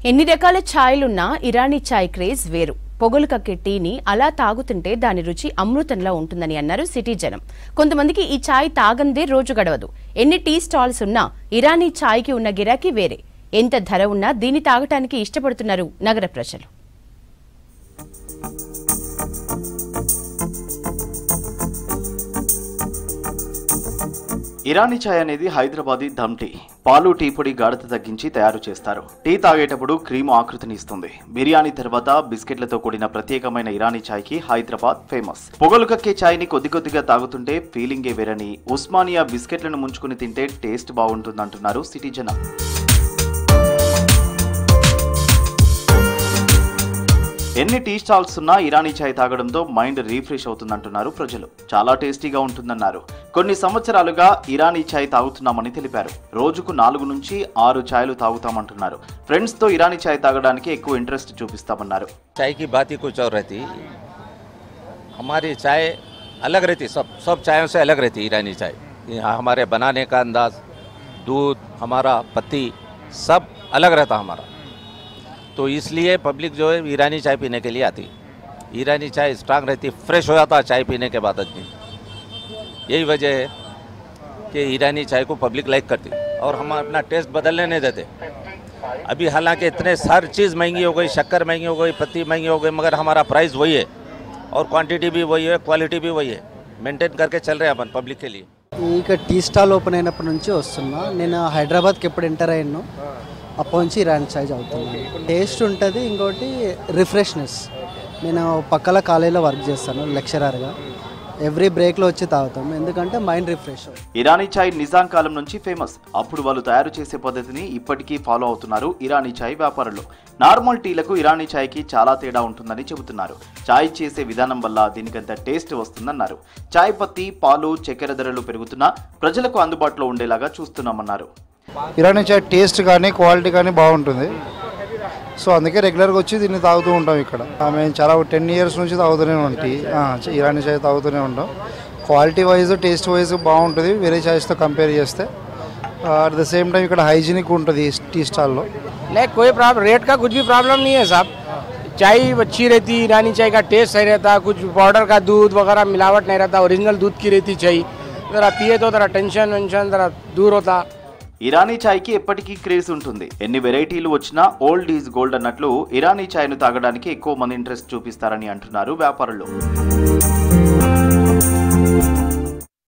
ఎన్ని రకాల ఛాయ్లున్నా ఇరానీ ఛాయ్ క్రేజ్ వేరు. పొగలు కక్కే టీని అలా తాగుతుంటే దాని రుచి అమృతంలా ఉంటుందని అన్నారు సిటీ జనం. కొంతమందికి ఈ ఛాయ్ తాగందే రోజు గడవదు. ఎన్ని టీ స్టాల్స్ ఉన్నా ఇరానీ ఛాయ్కి ఉన్న గిరాకీ వేరే. ఎంత ధర ఉన్నా దీన్ని తాగటానికి ఇష్టపడుతున్నారు నగర ప్రజలు. ఇరానీ ఛాయ్ అనేది హైదరాబాదీ దమ్ టీ. పాలు టీ పొడి గాఢత తగ్గించి తయారు చేస్తారు. టీ తాగేటప్పుడు క్రీమ్ ఆకృతిని ఇస్తుంది. బిర్యానీ తర్వాత బిస్కెట్లతో కూడిన ప్రత్యేకమైన ఇరానీ ఛాయ్ కి హైదరాబాద్ ఫేమస్. పొగలు కక్కే ఛాయ్ ని కొద్ది కొద్దిగా తాగుతుంటే ఫీలింగే వేరని, ఉస్మానియా బిస్కెట్లను ముంచుకుని తింటే టేస్ట్ బాగుంటుందంటున్నారు సిటీ జనం. ఎన్ని టీ స్టాల్స్ ఉన్నా ఇరానీ ఛాయ్ తాగడంతో మైండ్ రీఫ్రెష్ అవుతుందంటున్నారు ప్రజలు. చాలా టేస్టీగా ఉంటుందన్నారు. కొన్ని సంవత్సరాలుగా ఇరానీ ఛాయ్ తాగుతున్నామని తెలిపారు. రోజుకు 4 నుంచి 6 ఛాయ్లు తాగుతామంటున్నారు. ఫ్రెండ్స్ తో ఇరానీ ఛాయ్ తాగడానికి ఎక్కువ ఇంట్రెస్ట్ చూపిస్తామన్నారు. चाय की बात ही कुछ और रहती, हमारी चाय अलग रहती, सब चायों से अलग रहती ईरानी चाय. यहाँ हमारे बनाने का अंदाज, दूध, हमारा पत्ती सब अलग रहता हमारा. तो इसलिए पब्लिक जो है ईरानी चाय पीने के लिए आती. ईरानी चाय स्ट्रांग रहती, फ्रेश हो जाता चाय पीने के बाद आदमी. यही वजह है कि ईरानी चाय को पब्लिक लाइक करती और हम अपना टेस्ट बदलने नहीं देते. अभी हालांकि इतने हर चीज़ महंगी हो गई, शक्कर महंगी हो गई, पत्ती महंगी हो गई, मगर हमारा प्राइस वही है और क्वांटिटी भी वही है, क्वालिटी भी वही है. मेंटेन करके चल रहे हैं अपन पब्लिक के लिए. ఇక టీ స్టాల్ ఓపెన్ అయినప్పటి నుంచి వస్తున్నా. నేను హైదరాబాద్కి ఎప్పుడు ఎంటర్ అయ్యాను అప్పటి నుంచి ఇరానీ చాయ్ తాగుతున్నాను. టేస్ట్ ఉంటుంది, ఇంకోటి రిఫ్రెష్నెస్. నేను పక్కల కాలేజీలో వర్క్ చేస్తాను లెక్చరర్గా. ఎవ్రీ బ్రేక్లో వచ్చి తాగుతాం, ఎందుకంటే మైండ్ రిఫ్రెష్. ఇరానీ ఛాయ్ నిజాం కాలం నుంచి ఫేమస్. అప్పుడు వాళ్ళు తయారు చేసే పద్ధతిని ఇప్పటికీ ఫాలో అవుతున్నారు ఇరానీ ఛాయ్ వ్యాపారులు. నార్మల్ టీలకు ఇరానీ ఛాయ్కి చాలా తేడా ఉంటుందని చెబుతున్నారు. ఛాయ్ చేసే విధానం వల్ల దీనికంత టేస్ట్ వస్తుందన్నారు. ఛాయ్ పత్తి, పాలు, చక్కెర ధరలు పెరుగుతున్నా ప్రజలకు అందుబాటులో ఉండేలాగా చూస్తున్నామన్నారు. ఇరానీ చాయ్ టేస్ట్ కానీ క్వాలిటీ కానీ బాగుంటుంది. సో అందుకే రెగ్యులర్గా వచ్చి దీన్ని తాగుతూ ఉంటాం ఇక్కడ. మేము చాలా 10 ఇయర్స్ నుంచి తాగుతూనే ఉంటాం. ఇరానీ చాయ్ తాగుతూనే ఉంటాం. క్వాలిటీ వైజ్, టేస్ట్ వైజ్ బాగుంటుంది వేరే చాయ్స్తో కంపేర్ చేస్తే. అట్ ద సేమ్ టైం ఇక్కడ హైజీనిక్ ఉంటుంది టీ స్టాల్లో. नहीं कोई प्रॉब्लम, रेट का कुछ भी प्रॉब्लम नहीं है साहब. चाय अच्छी रहती, ईरानी चाय का टेस्ट सही रहता, कुछ पाउडर का दूध वगैरह मिलावट नहीं रहता, ओरिजिनल दूध की रहती चाय. जरा पिए तो जरा टेंशन जरा दूर होता. ఇరానీ ఛాయ్కి ఎప్పటికీ క్రేజ్ ఉంటుంది. ఎన్ని వెరైటీలు వచ్చినా ఓల్డ్ ఈజ్ గోల్డ్ అన్నట్లు ఇరానీ ఛాయ్ను తాగడానికి ఎక్కువ మంది ఇంట్రెస్ట్ చూపిస్తారని అంటున్నారు వ్యాపారులు.